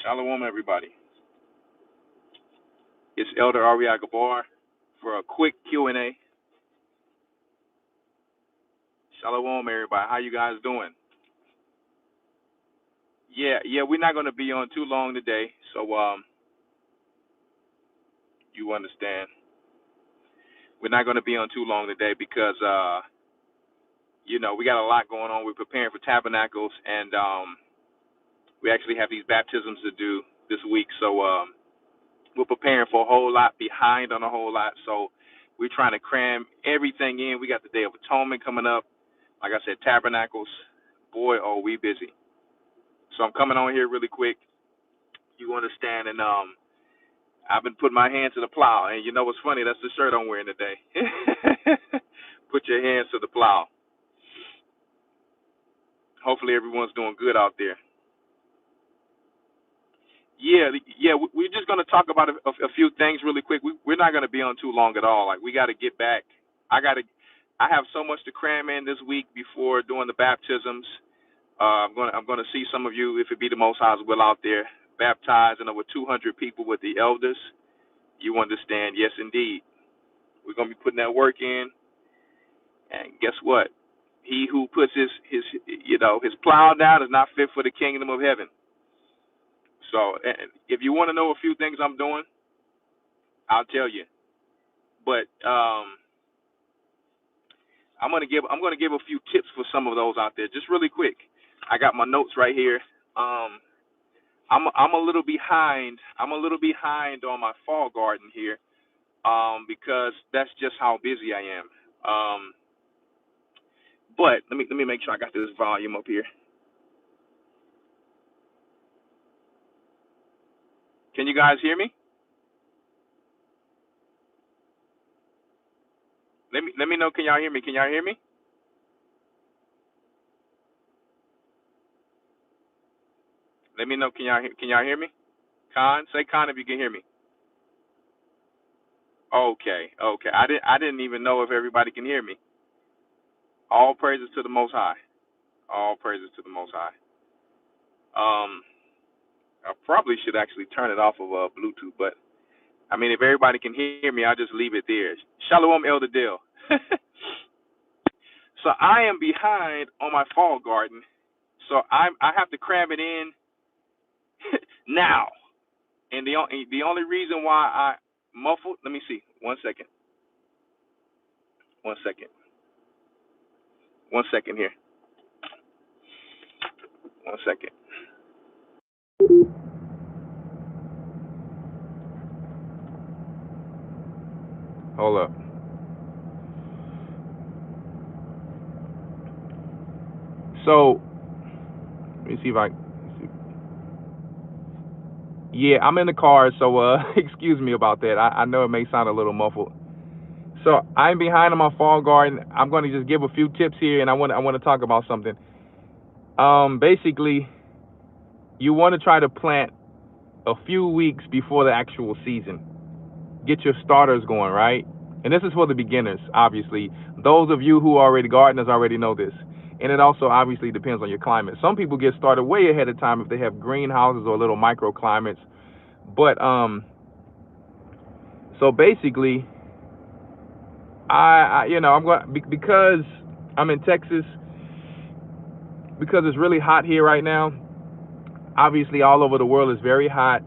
Shalom, everybody. It's Elder Rawchaa for a quick Q&A. Shalom, everybody. How you guys doing? Yeah, we're not going to be on too long today, so you understand. We're not going to be on too long today because we got a lot going on. We're preparing for tabernacles, and we actually have these baptisms to do this week, so we're preparing for a whole lot, behind on a whole lot, so we're trying to cram everything in. We got the Day of Atonement coming up. Like I said, tabernacles. Boy, are we busy. So I'm coming on here really quick. You understand, and I've been putting my hands to the plow, and you know what's funny? That's the shirt I'm wearing today. Put your hands to the plow. Hopefully everyone's doing good out there. Yeah, we're just going to talk about a few things really quick. We're not going to be on too long at all. Like, we got to get back. I have so much to cram in this week before doing the baptisms. I'm going to see some of you, if it be the Most High's will, out there baptizing over 200 people with the elders. You understand? Yes, indeed. We're going to be putting that work in. And guess what? He who puts his plow down is not fit for the kingdom of heaven. So, if you want to know a few things I'm doing, I'll tell you. But I'm gonna give a few tips for some of those out there, just really quick. I got my notes right here. I'm a little behind. I'm a little behind on my fall garden here, because that's just how busy I am. But let me make sure I got this volume up here. Can you guys hear me? Let me know. Can y'all hear me? Can y'all hear me? Let me know. Can y'all hear me? Say Khan if you can hear me. Okay. I didn't even know if everybody can hear me. All praises to the Most High. All praises to the Most High. I probably should actually turn it off of Bluetooth, but I mean, if everybody can hear me, I'll just leave it there. Shalom, Elder Dale. So I am behind on my fall garden, so I have to cram it in now. And the only reason why I muffled, let me see, one second here. One second. Hold up. So, let me see if yeah, I'm in the car, so excuse me about that. I know it may sound a little muffled. So I'm behind on my fall garden. I'm going to just give a few tips here, and I want to talk about something. Basically, you want to try to plant a few weeks before the actual season. Get your starters going, right? And this is for the beginners, obviously. Those of you who are already gardeners already know this. And it also obviously depends on your climate. Some people get started way ahead of time if they have greenhouses or little microclimates. But so basically, I'm going, because I'm in Texas, because it's really hot here right now. Obviously, all over the world is very hot.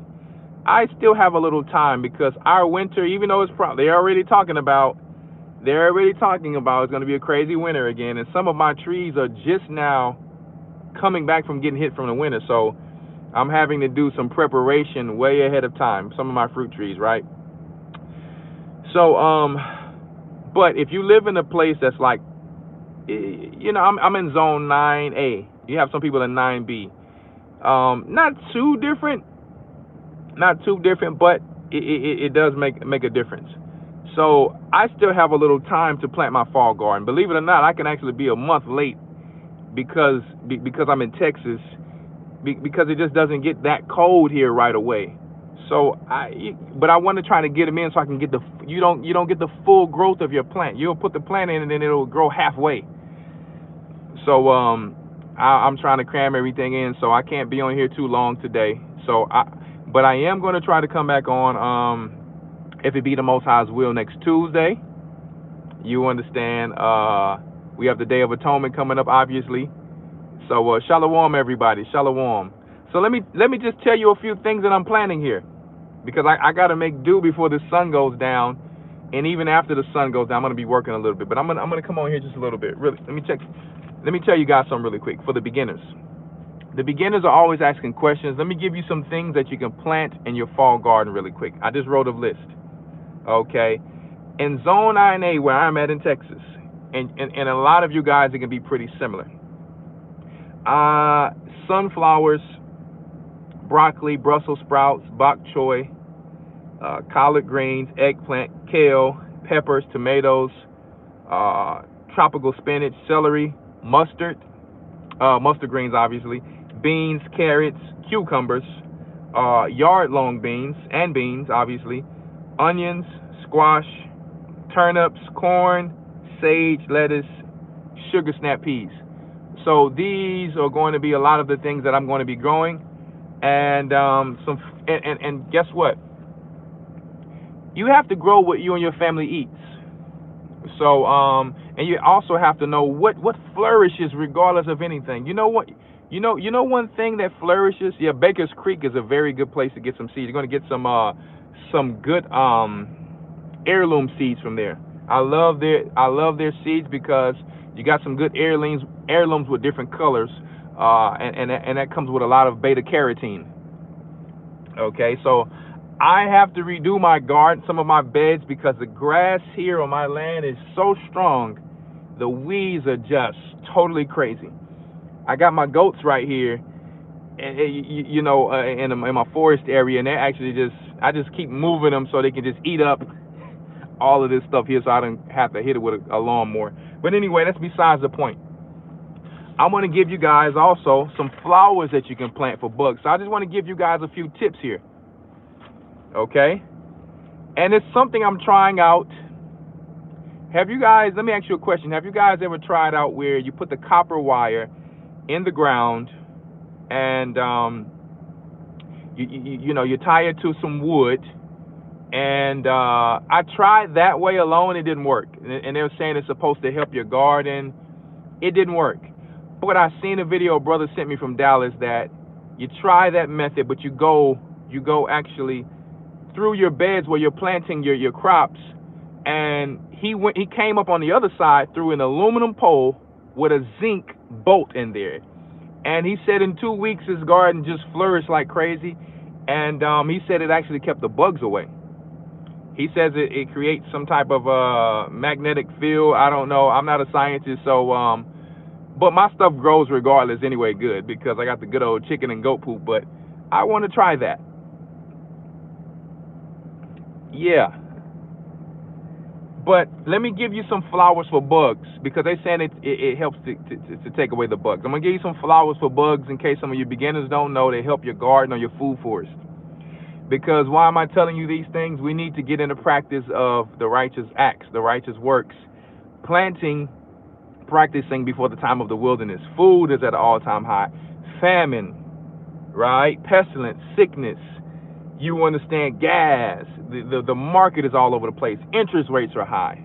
I still have a little time, because our winter, even though they're already talking about it's going to be a crazy winter again, and some of my trees are just now coming back from getting hit from the winter, so I'm having to do some preparation way ahead of time. Some of my fruit trees, right? So, but if you live in a place that's like, I'm in zone 9A. You have some people in 9B. Not too different, but it does make a difference. So I still have a little time to plant my fall garden. Believe it or not, I can actually be a month late because I'm in Texas, because it just doesn't get that cold here right away. So but I want to try to get them in so I can get you don't get the full growth of your plant. You'll put the plant in and then it'll grow halfway. So I'm trying to cram everything in, so I can't be on here too long today. So But I am going to try to come back on, if it be the Most High's will, next Tuesday. You understand? We have the Day of Atonement coming up, obviously. So shalom, everybody, shalom. So let me just tell you a few things that I'm planning here, because I got to make do before the sun goes down, and even after the sun goes down, I'm gonna be working a little bit. But I'm gonna come on here just a little bit. Really, let me tell you guys something really quick for the beginners. The beginners are always asking questions. Let me give you some things that you can plant in your fall garden really quick. I just wrote a list. Okay, in Zone INA, where I'm at in Texas, and a lot of you guys, it can be pretty similar. Sunflowers, broccoli, Brussels sprouts, bok choy, collard greens, eggplant, kale, peppers, tomatoes, tropical spinach, celery, mustard greens obviously, beans, carrots, cucumbers, yard-long beans and beans obviously, onions, squash, turnips, corn, sage, lettuce, sugar snap peas. So these are going to be a lot of the things that I'm going to be growing, and and guess what? You have to grow what you and your family eats. So and you also have to know what flourishes regardless of anything. You know what? You know one thing that flourishes. Yeah, Baker's Creek is a very good place to get some seeds. You're going to get some good heirloom seeds from there. I love their seeds because you got some good heirlooms with different colors, and that comes with a lot of beta carotene. Okay, so I have to redo my garden, some of my beds, because the grass here on my land is so strong. The weeds are just totally crazy. I got my goats right here, in my forest area, and they're actually I just keep moving them so they can just eat up all of this stuff here, so I don't have to hit it with a lawnmower. But anyway, that's besides the point. I want to give you guys also some flowers that you can plant for bugs. So I just want to give you guys a few tips here. Okay? And it's something I'm trying out. Let me ask you a question. Have you guys ever tried out where you put the copper wire in the ground and you tie it to some wood? And I tried that way alone. It didn't work. And they were saying it's supposed to help your garden. It didn't work. But I seen a video a brother sent me from Dallas that you try that method, but you go actually through your beds where you're planting your crops, and he came up on the other side through an aluminum pole with a zinc bolt in there, and he said in 2 weeks his garden just flourished like crazy, and he said it actually kept the bugs away. He says it creates some type of magnetic field. I don't know. I'm not a scientist, so but my stuff grows regardless anyway, good, because I got the good old chicken and goat poop. But I want to try that. Yeah. But let me give you some flowers for bugs, because they're saying it helps to take away the bugs. I'm going to give you some flowers for bugs in case some of you beginners don't know. They help your garden or your food forest. Because why am I telling you these things? We need to get into practice of the righteous acts, the righteous works. Practicing before the time of the wilderness. Food is at an all-time high. Famine, right? Pestilence, sickness. You understand, gas. The market is all over the place. Interest rates are high.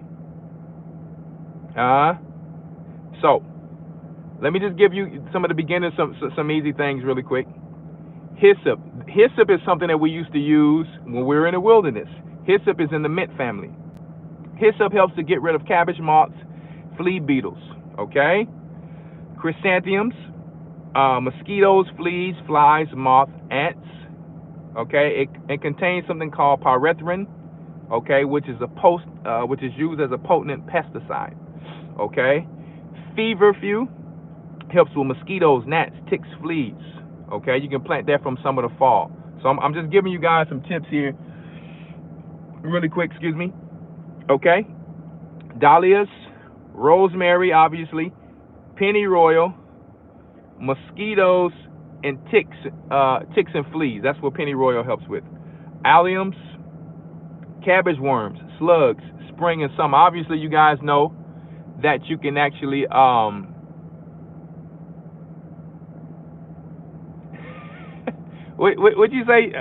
So, let me just give you some of the beginners, some easy things really quick. Hyssop. Hyssop is something that we used to use when we were in the wilderness. Hyssop is in the mint family. Hyssop helps to get rid of cabbage moths, flea beetles. Okay? Chrysanthemums, mosquitoes, fleas, flies, moths, ants. Okay? It contains something called pyrethrin, okay, which is used as a potent pesticide. Okay? Feverfew helps with mosquitoes, gnats, ticks, fleas. Okay, you can plant that from summer to fall. So I'm just giving you guys some tips here really quick, excuse me. Okay, dahlias, rosemary, obviously, pennyroyal, mosquitoes, and ticks and fleas. That's what pennyroyal helps with. Alliums, cabbage worms, slugs, spring and summer. Obviously, you guys know that you can actually What'd you say?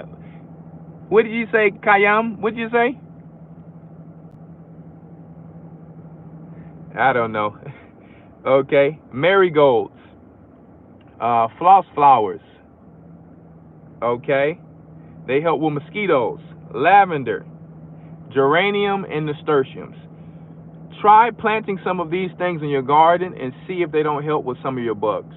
What did you say, Kayam? What'd you say? I don't know. Okay. Marigolds, floss flowers. Okay. They help with mosquitoes. Lavender, geranium, and nasturtiums. Try planting some of these things in your garden and see if they don't help with some of your bugs.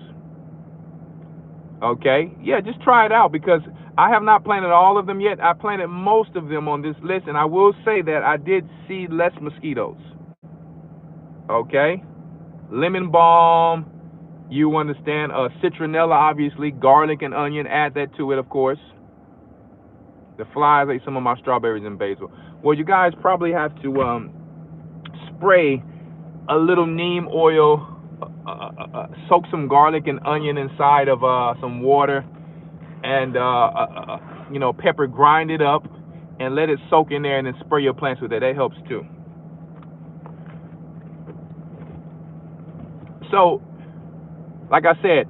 Okay? Yeah, just try it out because I have not planted all of them yet. I planted most of them on this list, and I will say that I did see less mosquitoes. Okay? Lemon balm, you understand, citronella, obviously, garlic and onion, add that to it, of course. The flies ate some of my strawberries and basil. Well, you guys probably have to spray a little neem oil, soak some garlic and onion inside of some water, and pepper, grind it up, and let it soak in there, and then spray your plants with it. That helps too. So, like I said,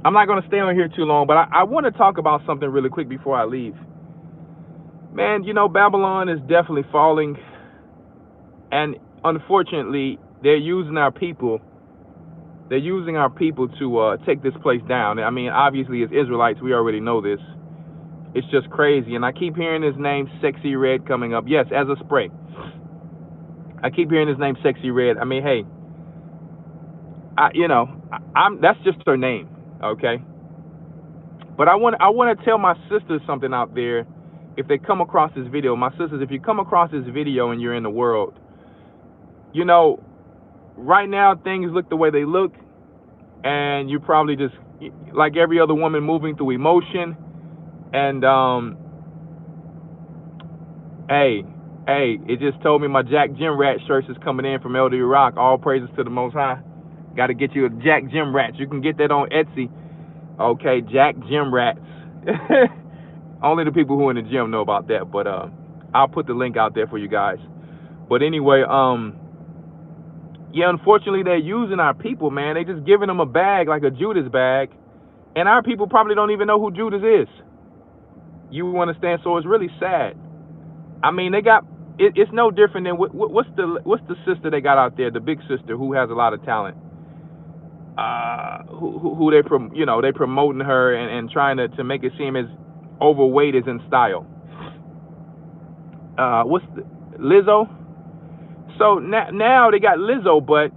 I'm not going to stay on here too long, but I want to talk about something really quick before I leave. Man, Babylon is definitely falling, and unfortunately, they're using our people. They're using our people to take this place down. I mean, obviously, as Israelites, we already know this. It's just crazy, and I keep hearing his name, Sexy Red, coming up. Yes, as a spray. I keep hearing his name, Sexy Red. I mean, hey, that's just her name, okay? But I want to tell my sisters something out there. If they come across this video, my sisters, if you come across this video and you're in the world, right now things look the way they look, and you're probably just like every other woman moving through emotion. And hey, it just told me my Jack Jim Rat shirts is coming in from Elder Rawchaa. All praises to the Most High. Got to get you a Jack Jim Rats. You can get that on Etsy. Okay, Jack Jim Rats. Only the people who are in the gym know about that, but I'll put the link out there for you guys. But anyway, yeah, unfortunately they're using our people, man. They just giving them a bag like a Judas bag, and our people probably don't even know who Judas is. You understand? So it's really sad. I mean, they got it's no different than what's the sister they got out there, the big sister who has a lot of talent. Who they they promoting her and trying to make it seem as overweight as in style. What's Lizzo? So now they got Lizzo, but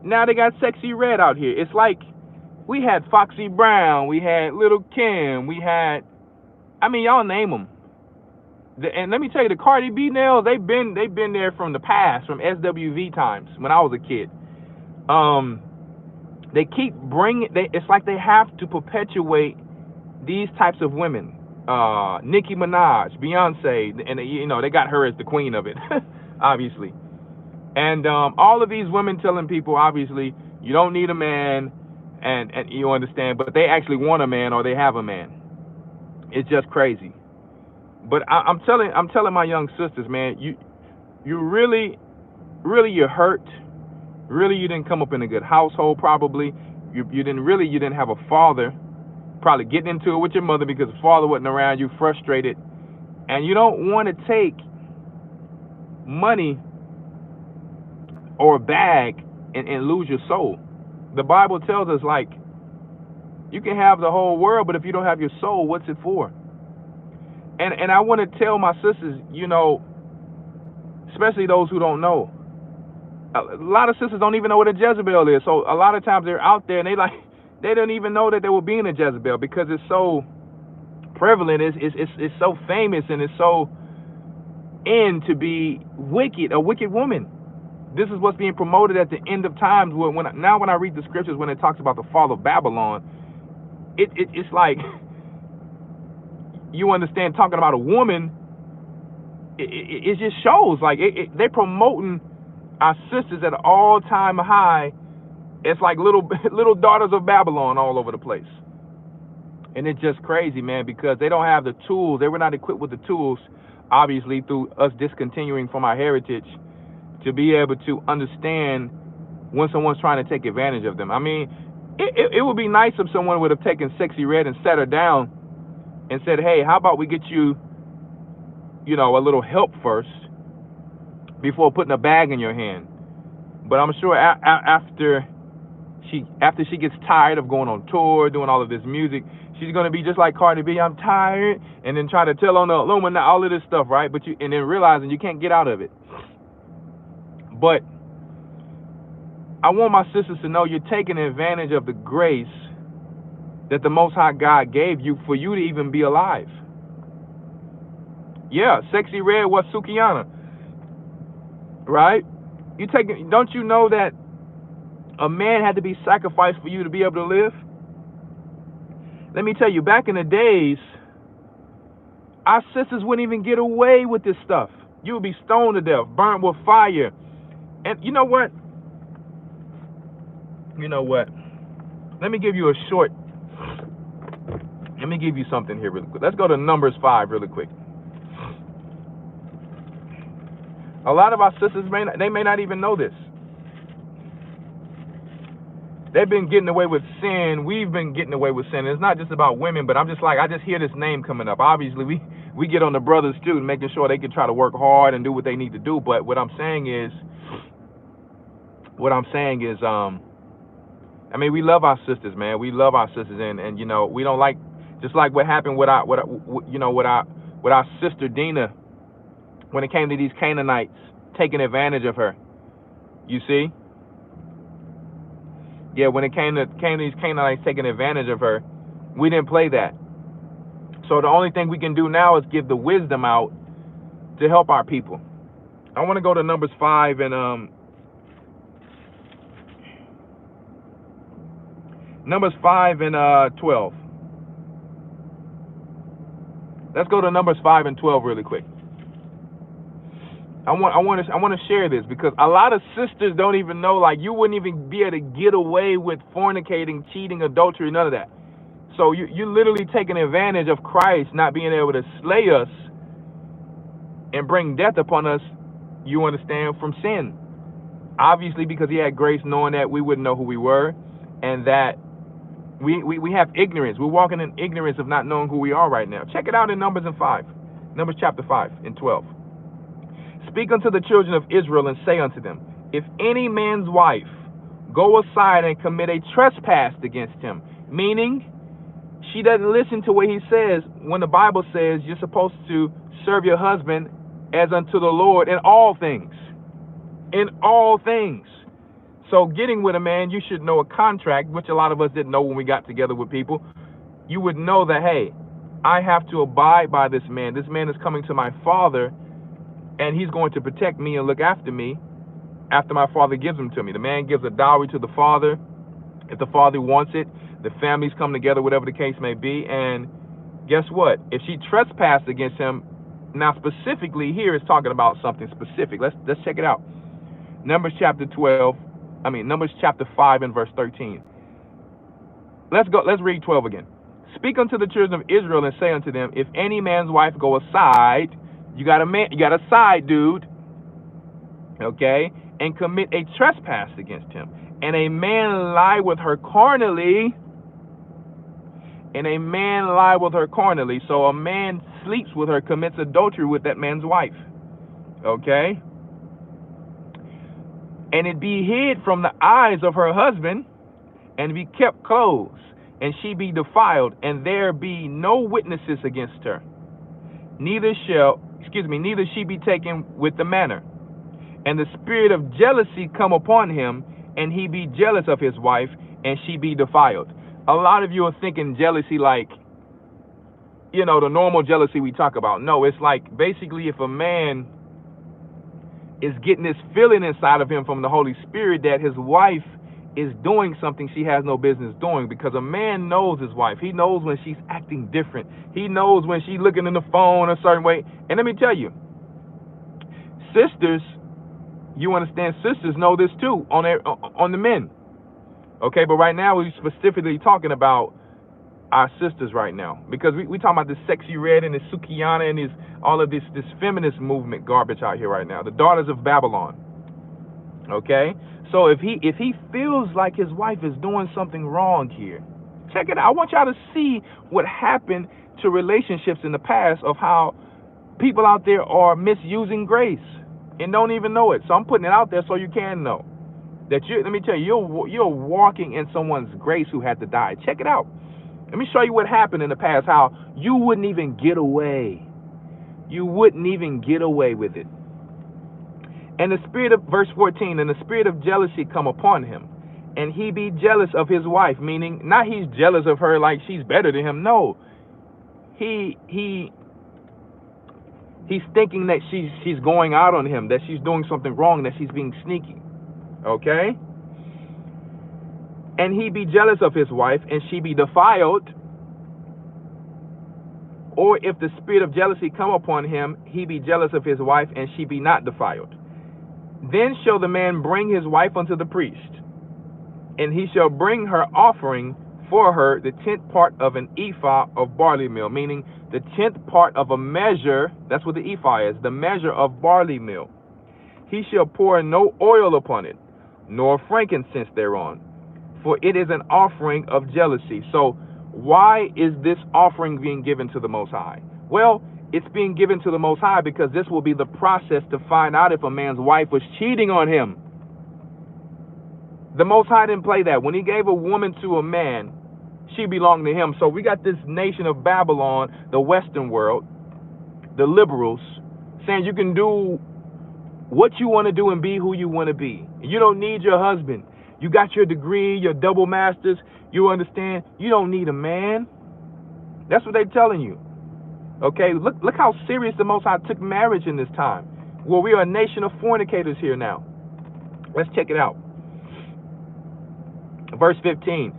now they got Sexy Red out here. It's like we had Foxy Brown, we had Little Kim, we had, I mean, y'all name them. And let me tell you, the Cardi B nails, they've been there from the past, from SWV times when I was a kid. They keep bringing. It's like they have to perpetuate these types of women. Nicki Minaj, Beyonce, and they got her as the queen of it, obviously. And all of these women telling people, obviously, you don't need a man, and you understand, but they actually want a man or they have a man. It's just crazy. But I'm telling my young sisters, man, you really you're hurt. Really, you didn't come up in a good household. Probably you didn't have a father. Probably getting into it with your mother because the father wasn't around. You frustrated, and you don't want to take money or a bag and lose your soul. The Bible tells us, like, you can have the whole world, but if you don't have your soul, what's it for? And I want to tell my sisters, especially those who don't know. A lot of sisters don't even know what a Jezebel is. So a lot of times they're out there and they don't even know that they were being a Jezebel because it's so prevalent. It's so famous and it's so in to be wicked, a wicked woman. This is what's being promoted at the end of times. When I read the scriptures, when it talks about the fall of Babylon, it's like, you understand, talking about a woman, it just shows like they're promoting our sisters at an all-time high. It's like little daughters of Babylon all over the place. And it's just crazy, man, because they don't have the tools. They were not equipped with the tools, obviously, through us discontinuing from our heritage, to be able to understand when someone's trying to take advantage of them. I mean, it would be nice if someone would have taken Sexy Red and sat her down and said, hey, how about we get you, a little help first before putting a bag in your hand. But I'm sure after she gets tired of going on tour, doing all of this music, she's gonna be just like Cardi B. I'm tired, and then try to tell on the Illuminati, all of this stuff, right? And then realizing you can't get out of it. But I want my sisters to know you're taking advantage of the grace that the Most High God gave you for you to even be alive. Yeah, Sexy Red was Sukiana, right? Don't you know that a man had to be sacrificed for you to be able to live? Let me tell you, back in the days, our sisters wouldn't even get away with this stuff. You would be stoned to death, burnt with fire. And you know what? Let me give you something here really quick. Let's go to Numbers 5 really quick. A lot of our sisters may not even know this. They've been getting away with sin. We've been getting away with sin. It's not just about women, but I just hear this name coming up. Obviously, we get on the brothers too, making sure they can try to work hard and do what they need to do. But what I'm saying is, I mean, we love our sisters, man. We love our sisters, and we don't like, just like what happened with our sister Dina when it came to these Canaanites taking advantage of her. You see? Yeah, when it came to these Canaanites taking advantage of her, we didn't play that. So the only thing we can do now is give the wisdom out to help our people. I want to go to Numbers 5 and Numbers 5 and 12. Let's go to Numbers 5 and 12 really quick. I want to share this because a lot of sisters don't even know, like, you wouldn't even be able to get away with fornicating, cheating, adultery, none of that. So you're literally taking advantage of Christ not being able to slay us and bring death upon us, you understand, from sin. Obviously, because he had grace, knowing that we wouldn't know who we were, and that we have ignorance. We're walking in ignorance of not knowing who we are right now. Check it out in Numbers chapter 5 and 12. Speak unto the children of Israel and say unto them, if any man's wife go aside and commit a trespass against him, meaning she doesn't listen to what he says, when the Bible says you're supposed to serve your husband as unto the Lord in all things. In all things. So getting with a man, you should know a contract, which a lot of us didn't know when we got together with people. You would know that, hey, I have to abide by this man. This man is coming to my father, and he's going to protect me and look after me after my father gives him to me. The man gives a dowry to the father. If the father wants it, the families come together, whatever the case may be. And guess what? If she trespassed against him, now specifically here it's talking about something specific. Let's check it out. Numbers chapter 5 and verse 13. Let's read 12 again. Speak unto the children of Israel and say unto them, if any man's wife go aside, you got a side dude, okay, and commit a trespass against him, and a man lie with her carnally, so a man sleeps with her, commits adultery with that man's wife, okay, and it be hid from the eyes of her husband, and be kept close, and she be defiled, and there be no witnesses against her, neither she be taken with the manner. And the spirit of jealousy come upon him, and he be jealous of his wife, and she be defiled. A lot of you are thinking jealousy like, the normal jealousy we talk about. No, it's like basically if a man is getting this feeling inside of him from the Holy Spirit that his wife is doing something she has no business doing, because a man knows his wife. He knows when she's acting different. He knows when she's looking in the phone a certain way. And let me tell you, sisters, you understand, sisters know this too on the men. Okay, but right now we're specifically talking about our sisters right now, because we talking about this Sexy Red and this Sukiana and all of this feminist movement garbage out here right now, the daughters of Babylon. Okay, so if he feels like his wife is doing something wrong here, Check it out. I want y'all to see what happened to relationships in the past of how people out there are misusing grace and don't even know it. So I'm putting it out there so you can know that let me tell you, you're walking in someone's grace who had to die. Check it out. Let me show you what happened in the past, how you wouldn't even get away. You wouldn't even get away with it. And the spirit of, verse 14, and the spirit of jealousy come upon him, and he be jealous of his wife, meaning not he's jealous of her like she's better than him. No. He's thinking that she's going out on him, that she's doing something wrong, that she's being sneaky. Okay? And he be jealous of his wife, and she be defiled. Or if the spirit of jealousy come upon him, he be jealous of his wife, and she be not defiled. Then shall the man bring his wife unto the priest, and he shall bring her offering for her the 10th part of an ephah of barley meal, meaning the 10th part of a measure. That's what the ephah is, the measure of barley meal. He shall pour no oil upon it, nor frankincense thereon, for it is an offering of jealousy. So why is this offering being given to the Most High? Well, it's being given to the Most High because this will be the process to find out if a man's wife was cheating on him. The Most High didn't play that. When he gave a woman to a man, she belonged to him. So we got this nation of Babylon, the Western world, the liberals, saying you can do what you want to do and be who you want to be. You don't need your husband. You got your degree, your double masters. You understand? You don't need a man. That's what they're telling you. Okay, look how serious the Most High took marriage in this time. Well, we are a nation of fornicators here now. Let's check it out. Verse 15.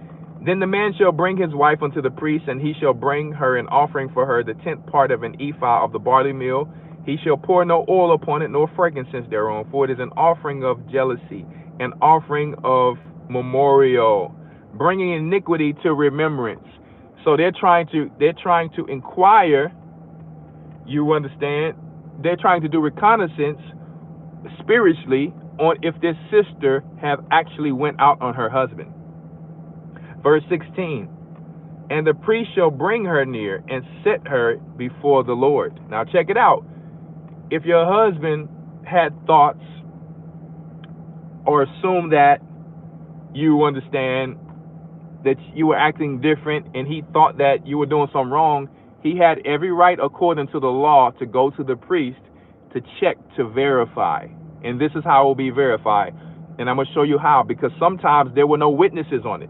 Then the man shall bring his wife unto the priest, and he shall bring her an offering for her, the 10th part of an ephah of the barley meal. He shall pour no oil upon it, nor frankincense thereon, for it is an offering of jealousy, an offering of memorial, bringing iniquity to remembrance. So they're trying to inquire. You understand? They're trying to do reconnaissance spiritually on if this sister have actually went out on her husband. Verse 16, and the priest shall bring her near and set her before the Lord. Now check it out. If your husband had thoughts or assumed that you understand that you were acting different and he thought that you were doing something wrong, he had every right according to the law to go to the priest to check, to verify. And this is how it will be verified. And I'm going to show you how, because sometimes there were no witnesses on it.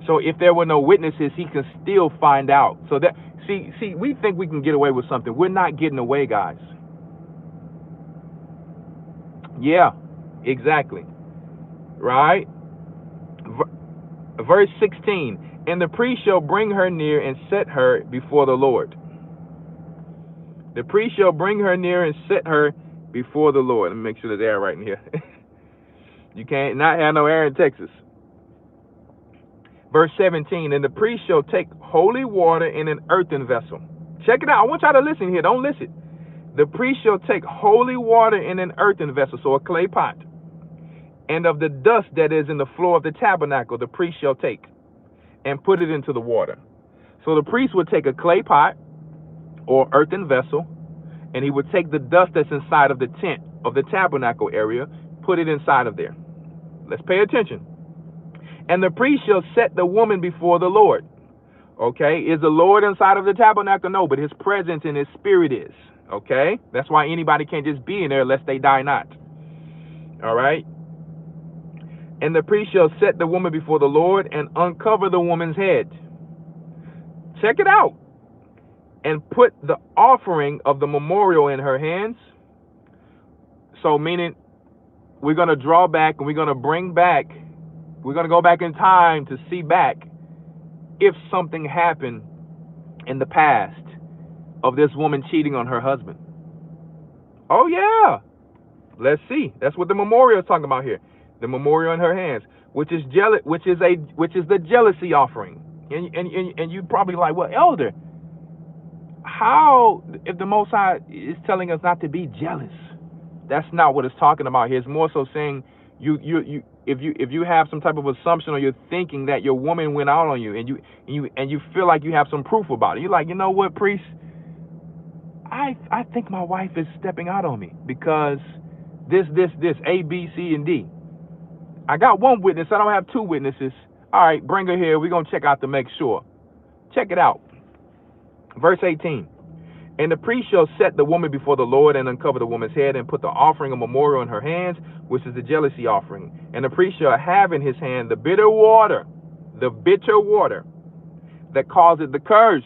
So if there were no witnesses, he can still find out. So that, see, we think we can get away with something. We're not getting away, guys. Yeah, exactly. Right? Verse 16, and the priest shall bring her near and set her before the Lord. The priest shall bring her near and set her before the Lord. Let me make sure there's air right in here. You can't not have no air in Texas. Verse 17, and the priest shall take holy water in an earthen vessel. Check it out. I want y'all to listen here. Don't listen. The priest shall take holy water in an earthen vessel, so a clay pot, and of the dust that is in the floor of the tabernacle, the priest shall take and put it into the water. So the priest would take a clay pot or earthen vessel, and he would take the dust that's inside of the tent of the tabernacle area, put it inside of there. Let's pay attention. And the priest shall set the woman before the Lord. Okay, is the Lord inside of the tabernacle? No, but his presence and his spirit is. Okay, that's why anybody can't just be in there unless they die not. All right. And the priest shall set the woman before the Lord and uncover the woman's head. Check it out. And put the offering of the memorial in her hands. So meaning we're going to draw back and we're going to bring back, we're going to go back in time to see back if something happened in the past of this woman cheating on her husband. Oh yeah. Let's see. That's what the memorial is talking about here. The memorial in her hands, which is the jealousy offering. And you'd probably like, well, Elder, how, if the Most High is telling us not to be jealous? That's not what it's talking about here. It's more so saying you if you have some type of assumption or you're thinking that your woman went out on you, and you feel like you have some proof about it, you're like, you know what, priest, I think my wife is stepping out on me because this A, B, C, and D. I got one witness. I don't have two witnesses. All right, bring her here. We're going to check out to make sure. Check it out. Verse 18. And the priest shall set the woman before the Lord and uncover the woman's head and put the offering of memorial in her hands, which is the jealousy offering. And the priest shall have in his hand the bitter water that causeth the curse.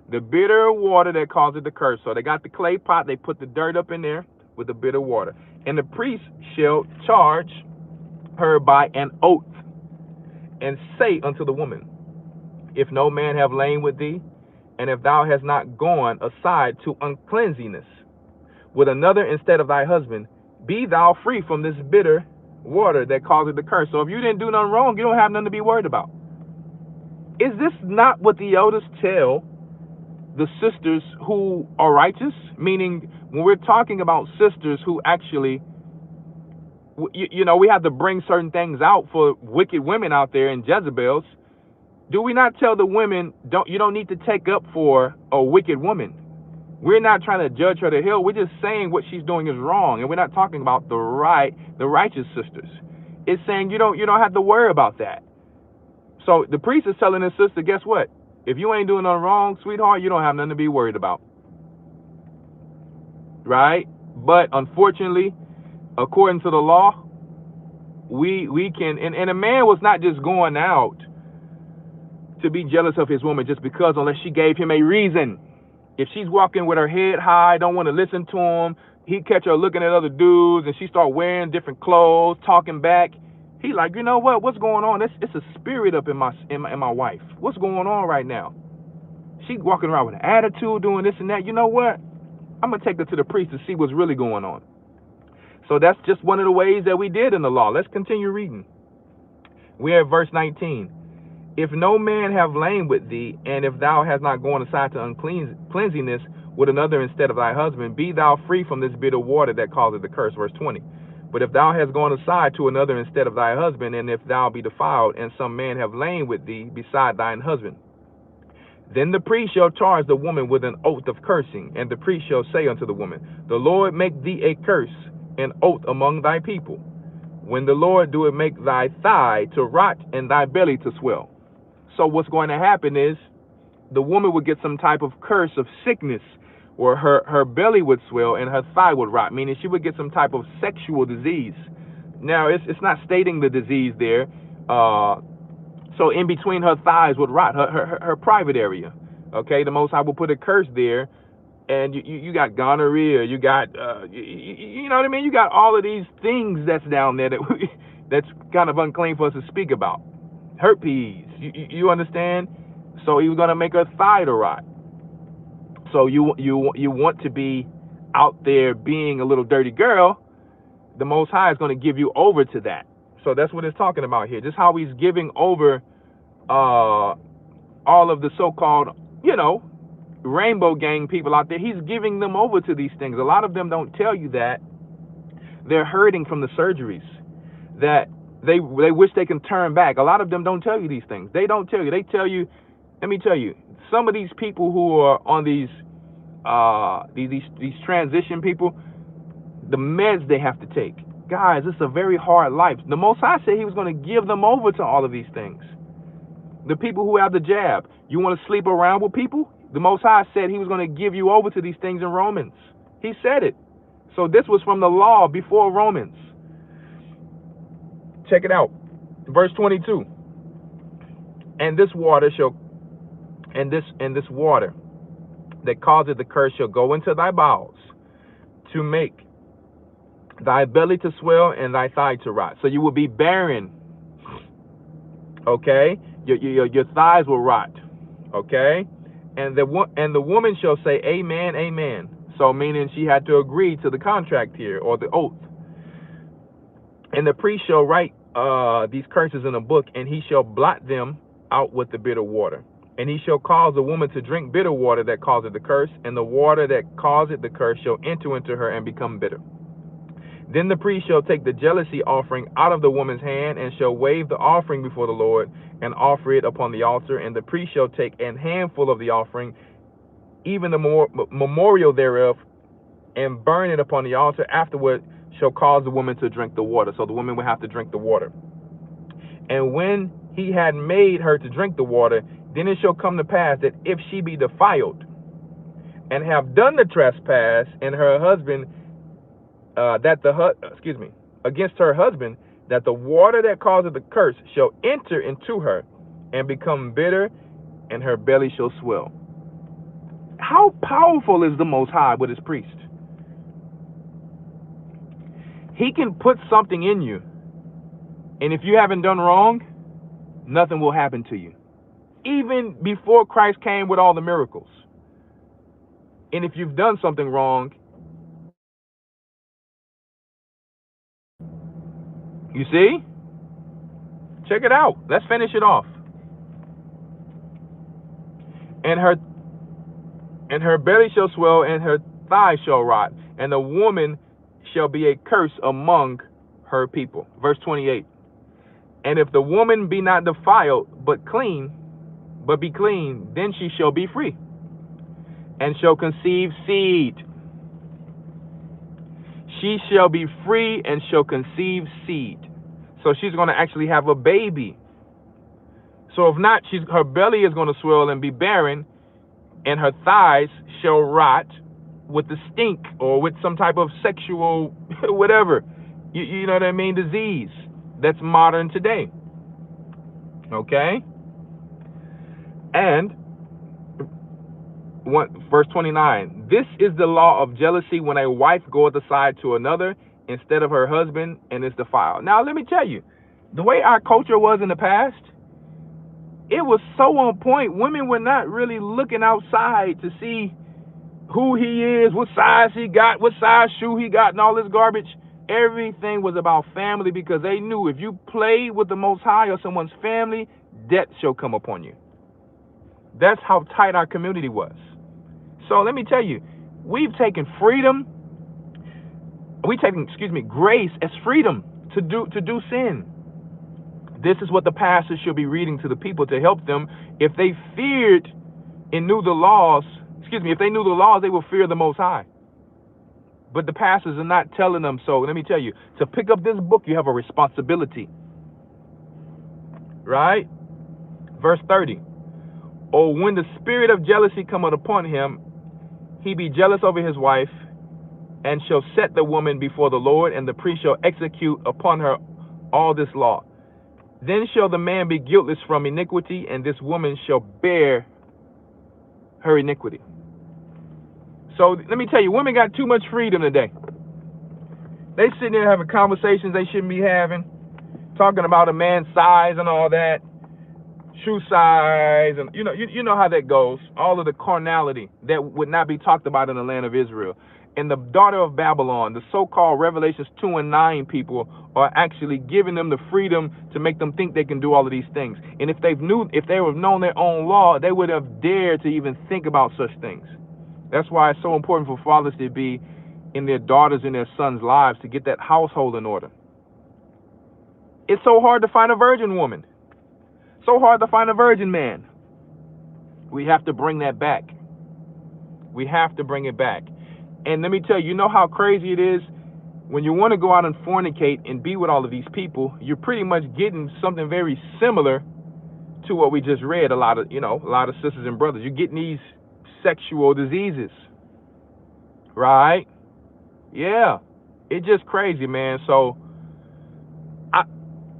The bitter water that causeth the curse. So they got the clay pot. They put the dirt up in there with the bitter water. And the priest shall charge her by an oath and say unto the woman, if no man have lain with thee, and if thou hast not gone aside to uncleanliness with another instead of thy husband, be thou free from this bitter water that causeth the curse. So if you didn't do nothing wrong, you don't have nothing to be worried about. Is this not what the elders tell the sisters who are righteous? Meaning, when we're talking about sisters who actually, you know, we have to bring certain things out for wicked women out there and Jezebels. Do we not tell the women, you don't need to take up for a wicked woman? We're not trying to judge her to hell. We're just saying what she's doing is wrong, and we're not talking about the righteous sisters. It's saying you don't have to worry about that. So the priest is telling his sister, guess what? If you ain't doing nothing wrong, sweetheart, you don't have nothing to be worried about. Right? But unfortunately, according to the law, we can, and a man was not just going out to be jealous of his woman just because, unless she gave him a reason. If she's walking with her head high, don't want to listen to him, he catch her looking at other dudes and she start wearing different clothes, talking back. He like, you know what? What's going on? It's a spirit up in my wife. What's going on right now? She walking around with an attitude, doing this and that. You know what? I'm gonna take her to the priest to see what's really going on. So that's just one of the ways that we did in the law. Let's continue reading. We're at verse 19. If no man have lain with thee, and if thou hast not gone aside to uncleanliness with another instead of thy husband, be thou free from this bitter water that causeth the curse. Verse 20. But if thou hast gone aside to another instead of thy husband, and if thou be defiled, and some man have lain with thee beside thine husband, then the priest shall charge the woman with an oath of cursing, and the priest shall say unto the woman, the Lord make thee a curse, an oath among thy people, when the Lord doeth make thy thigh to rot and thy belly to swell. So what's going to happen is the woman would get some type of curse of sickness, or her belly would swell and her thigh would rot, meaning she would get some type of sexual disease. Now, it's not stating the disease there. So in between her thighs would rot, her private area. Okay, the Most High will put a curse there, and you got gonorrhea, you got, you know what I mean? You got all of these things that's down there that's kind of unclean for us to speak about. Herpes, you understand? So he was going to make her thigh to rot. So you want to be out there being a little dirty girl, the Most High is going to give you over to that. So that's what it's talking about here. Just how he's giving over all of the so-called, rainbow gang people out there. He's giving them over to these things. A lot of them don't tell you that they're hurting from the surgeries, that they wish they can turn back. A lot of them don't tell you these things. They don't tell you. They tell you, let me tell you, some of these people who are on these transition people, the meds they have to take. Guys, it's a very hard life. The Most High said he was going to give them over to all of these things. The people who have the jab, you want to sleep around with people? The Most High said he was going to give you over to these things in Romans. He said it. So this was from the law before Romans. Check it out. Verse 22. And this water that causeth the curse shall go into thy bowels, to make thy belly to swell and thy thigh to rot. So you will be barren. Okay? Your thighs will rot. Okay? And the woman shall say, Amen, amen. So meaning she had to agree to the contract here, or the oath. And the priest shall write these curses in a book, and he shall blot them out with the bitter water. And he shall cause the woman to drink bitter water that causeth the curse, and the water that causeth the curse shall enter into her and become bitter. Then the priest shall take the jealousy offering out of the woman's hand, and shall wave the offering before the Lord, and offer it upon the altar. And the priest shall take an handful of the offering, even the memorial thereof, and burn it upon the altar. Afterward shall cause the woman to drink the water. So the woman will have to drink the water. And when he had made her to drink the water, then it shall come to pass that if she be defiled, and have done the trespass, and her husband, against her husband, that the water that causeth the curse shall enter into her, and become bitter, and her belly shall swell. How powerful is the Most High with his priest? He can put something in you, and if you haven't done wrong, nothing will happen to you. Even before Christ came with all the miracles. And if you've done something wrong, you see? Check it out. Let's finish it off. And her belly shall swell, and her thighs shall rot, and the woman shall be a curse among her people. Verse 28. And if the woman be not defiled, but be clean, then she shall be free, and shall conceive seed. She shall be free and shall conceive seed. So she's going to actually have a baby. So if not, her belly is going to swell and be barren, and her thighs shall rot with the stink or with some type of sexual whatever, you know what I mean, disease that's modern today. Okay? And verse 29, this is the law of jealousy, when a wife goeth aside to another instead of her husband, and is defiled. Now let me tell you, the way our culture was in the past, it was so on point. Women were not really looking outside to see who he is, what size he got, what size shoe he got, and all this garbage. Everything was about family, because they knew if you played with the Most High or someone's family, death shall come upon you. That's how tight our community was. So let me tell you, we've taken freedom, grace as freedom to do sin. This is what the pastors should be reading to the people to help them. If they feared and knew the laws, if they knew the laws, they would fear the Most High. But the pastors are not telling them so. Let me tell you, to pick up this book, you have a responsibility. Right? Verse 30. Or when the spirit of jealousy cometh upon him, he be jealous over his wife, and shall set the woman before the Lord, and the priest shall execute upon her all this law. Then shall the man be guiltless from iniquity, and this woman shall bear her iniquity. So let me tell you, women got too much freedom today. They sitting there having conversations they shouldn't be having, talking about a man's size and all that, shoe size, and you know how that goes. All of the carnality that would not be talked about in the land of Israel. And the daughter of Babylon, the so-called Revelations 2 and 9 people, are actually giving them the freedom to make them think they can do all of these things. And if they would have known their own law, they would have dared to even think about such things. That's why it's so important for fathers to be in their daughters and their sons' lives, to get that household in order. It's so hard to find a virgin woman. So hard to find a virgin man. We have to bring that back. We have to bring it back. And let me tell you, you know how crazy it is? When you want to go out and fornicate and be with all of these people, you're pretty much getting something very similar to what we just read. A lot of sisters and brothers. You're getting these sexual diseases. Right? Yeah. It's just crazy, man. So,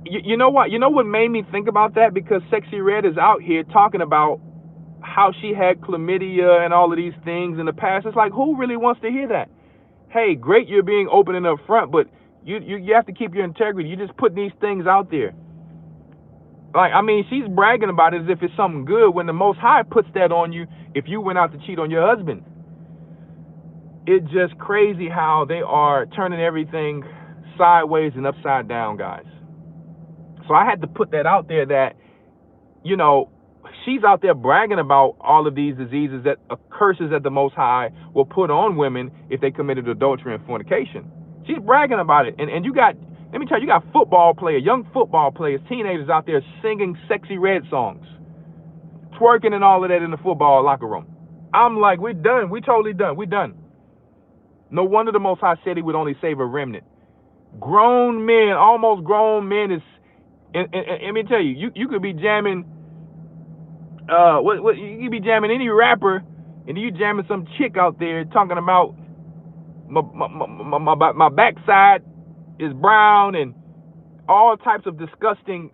you know what? You know what made me think about that? Because Sexy Red is out here talking about how she had chlamydia and all of these things in the past. It's like, who really wants to hear that? Hey, great, you're being open and up front, but you have to keep your integrity. You just put these things out there. Like, I mean, she's bragging about it as if it's something good, when the Most High puts that on you if you went out to cheat on your husband. It's just crazy how they are turning everything sideways and upside down, guys. So I had to put that out there that, she's out there bragging about all of these diseases, that curses that the Most High will put on women if they committed adultery and fornication. She's bragging about it. And you got, let me tell you, you got football players, young football players, teenagers out there singing Sexy Red songs, twerking and all of that in the football locker room. I'm like, we're done. We totally done. We're done. No wonder the Most High said he would only save a remnant. Grown men, almost grown men is, and let me tell you, you could be jamming, you could be jamming any rapper, and you jamming some chick out there talking about my backside is brown and all types of disgusting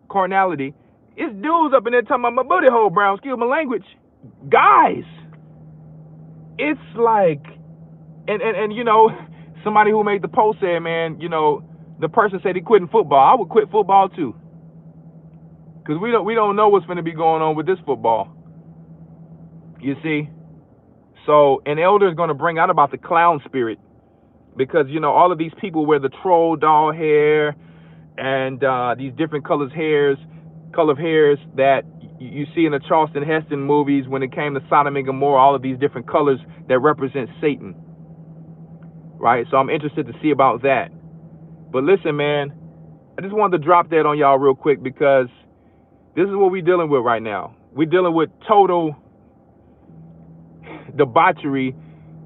carnality. It's dudes up in there talking about my booty hole brown, excuse my language. Guys, it's like, and you know, somebody who made the post said, man, you know, the person said he quitting football. I would quit football too, because we don't know what's going to be going on with this football. You see, so an elder is going to bring out about the clown spirit, because you know all of these people wear the troll doll hair and these different color of hairs that you see in the Charleston Heston movies when it came to Sodom and Gomorrah. All of these different colors that represent Satan, right? So I'm interested to see about that. But listen, man, I just wanted to drop that on y'all real quick, because this is what we're dealing with right now. We're dealing with total debauchery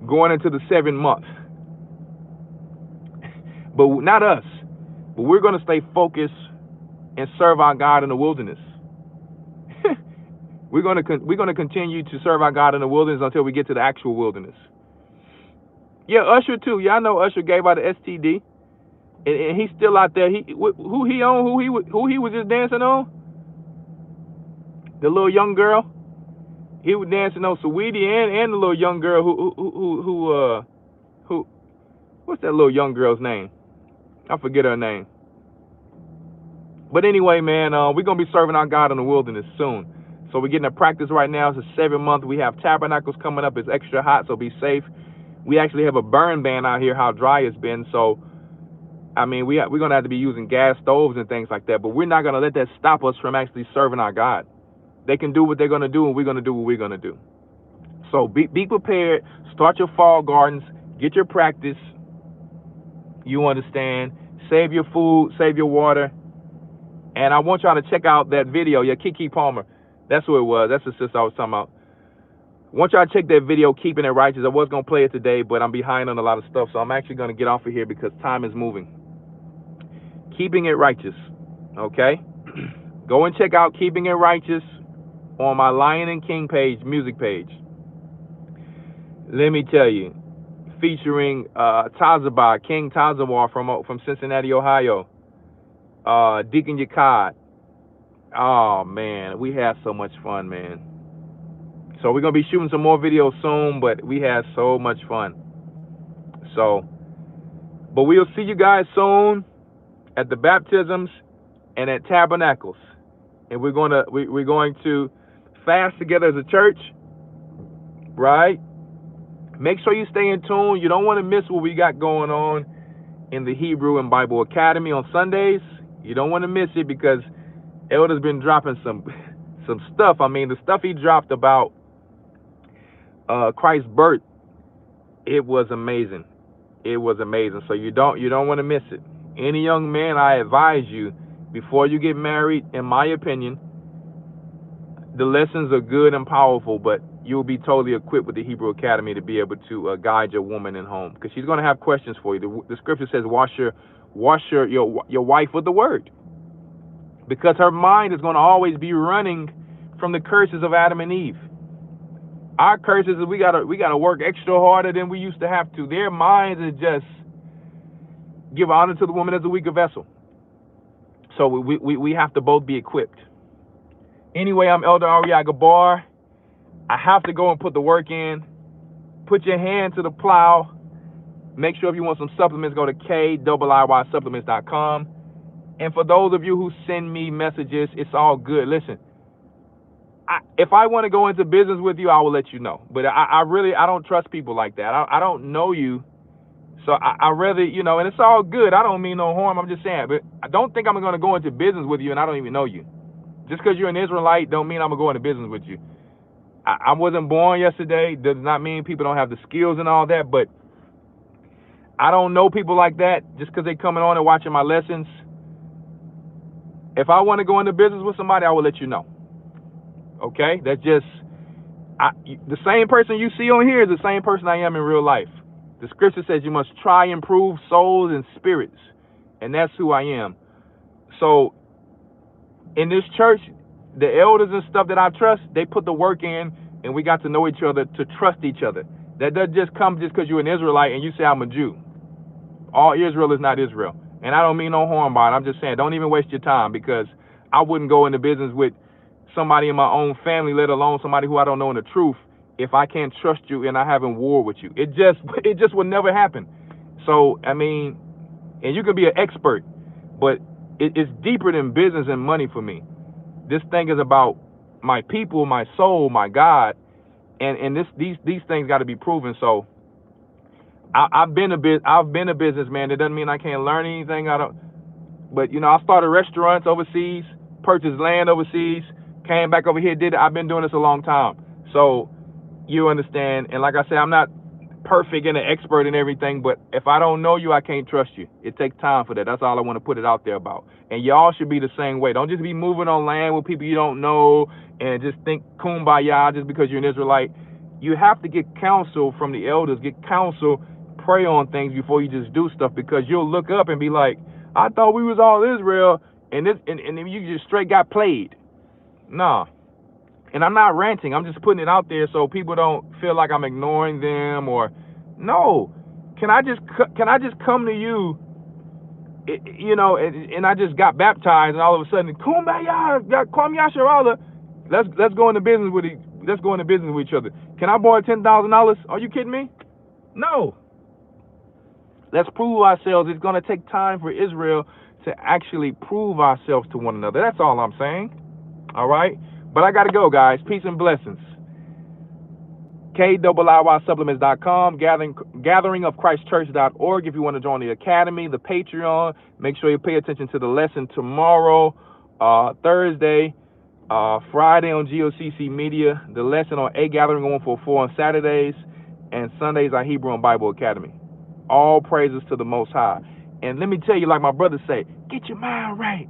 going into the 7th month. But not us. But we're going to stay focused and serve our God in the wilderness. We're going to continue to serve our God in the wilderness until we get to the actual wilderness. Yeah, Usher too. Y'all know Usher gave out the STD, and he's still out there. Who he was just dancing on? The little young girl. He was dancing on Saweetie and the little young girl who what's that little young girl's name? I forget her name. But anyway, man, we're going to be serving our God in the wilderness soon. So we're getting a practice right now. It's the 7th month. We have tabernacles coming up. It's extra hot, so be safe. We actually have a burn ban out here, how dry it's been. So, I mean, we're going to have to be using gas stoves and things like that. But we're not going to let that stop us from actually serving our God. They can do what they're going to do, and we're going to do what we're going to do. So be prepared. Start your fall gardens. Get your practice. You understand? Save your food. Save your water. And I want y'all to check out that video. Yeah, Kiki Palmer. That's who it was. That's the sister I was talking about. I want y'all to check that video, Keeping It Righteous. I was going to play it today, but I'm behind on a lot of stuff, so I'm actually going to get off of here because time is moving. Keeping It Righteous. Okay? Go and check out Keeping It Righteous on my Lion and King page, music page. Let me tell you, featuring Tazaba, King Tazawar from Cincinnati, Ohio. Deacon Yakad. Oh man, we had so much fun, man. So we're gonna be shooting some more videos soon, but we had so much fun. So, but we'll see you guys soon at the baptisms and at tabernacles, and we're going to fast together as a church, right? Make sure you stay in tune. You don't want to miss what we got going on in the Hebrew and Bible Academy on Sundays. You don't want to miss it, because Elder's been dropping some stuff. I mean, the stuff he dropped about Christ's birth, it was amazing. It was amazing. So you don't want to miss it. Any young man, I advise you, before you get married, in my opinion, the lessons are good and powerful, but you'll be totally equipped with the Hebrew Academy to be able to guide your woman in home, because she's going to have questions for you. The scripture says, wash your wife with the word, because her mind is going to always be running from the curses of Adam and Eve. Our curses is we gotta work extra harder than we used to have to. Their minds is just give honor to the woman as a weaker vessel. So we have to both be equipped. Anyway, I'm Elder Rawchaa. I have to go and put the work in. Put your hand to the plow. Make sure if you want some supplements, go to KIYSupplements.com. And for those of you who send me messages, it's all good. Listen, if I want to go into business with you, I will let you know. But I don't trust people like that. I don't know you. So I rather, and it's all good. I don't mean no harm. I'm just saying. But I don't think I'm going to go into business with you and I don't even know you. Just because you're an Israelite don't mean I'm going to go into business with you. I wasn't born yesterday. Does not mean people don't have the skills and all that. But I don't know people like that just because they coming on and watching my lessons. If I want to go into business with somebody, I will let you know. Okay? That's just, the same person you see on here is the same person I am in real life. The scripture says you must try and prove souls and spirits. And that's who I am. So in this church, the elders and stuff that I trust, they put the work in, and we got to know each other to trust each other. That doesn't just come just because you're an Israelite and you say I'm a Jew. All Israel is not Israel. And I don't mean no harm by it. I'm just saying, don't even waste your time, because I wouldn't go into business with somebody in my own family, let alone somebody who I don't know in the truth, if I can't trust you and I haven't war with you. It just would never happen. So, I mean, and you can be an expert, but it's deeper than business and money for me. This thing is about my people, my soul, my God, and these things got to be proven. So I've been a businessman. It doesn't mean I can't learn anything. But I started restaurants overseas, purchased land overseas, came back over here, did it. I've been doing this a long time. So you understand. And like I said, I'm not perfect and an expert in everything, but if I don't know you, I can't trust you. It takes time for that. That's all I want to put it out there about. And y'all should be the same way. Don't just be moving on land with people you don't know and just think kumbaya just because you're an Israelite. You have to get counsel from the elders, get counsel, pray on things before you just do stuff, because you'll look up and be like, I thought we was all Israel, and you just straight got played. Nah. And I'm not ranting. I'm just putting it out there so people don't feel like I'm ignoring them or no. Can I just come to you, and I just got baptized, and all of a sudden, kumbaya, call me Yasharala. Let's go into business with each other. Can I borrow $10,000? Are you kidding me? No. Let's prove ourselves. It's going to take time for Israel to actually prove ourselves to one another. That's all I'm saying. All right? But I got to go, guys. Peace and blessings. KIIYSupplements.com, gatheringofchristchurch.org if you want to join the academy, the Patreon. Make sure you pay attention to the lesson tomorrow, Thursday, Friday on G.O.C.C. Media, the lesson on A Gathering 144 on Saturdays, and Sundays our Hebrew and Bible Academy. All praises to the Most High. And let me tell you, like my brothers say, get your mind right.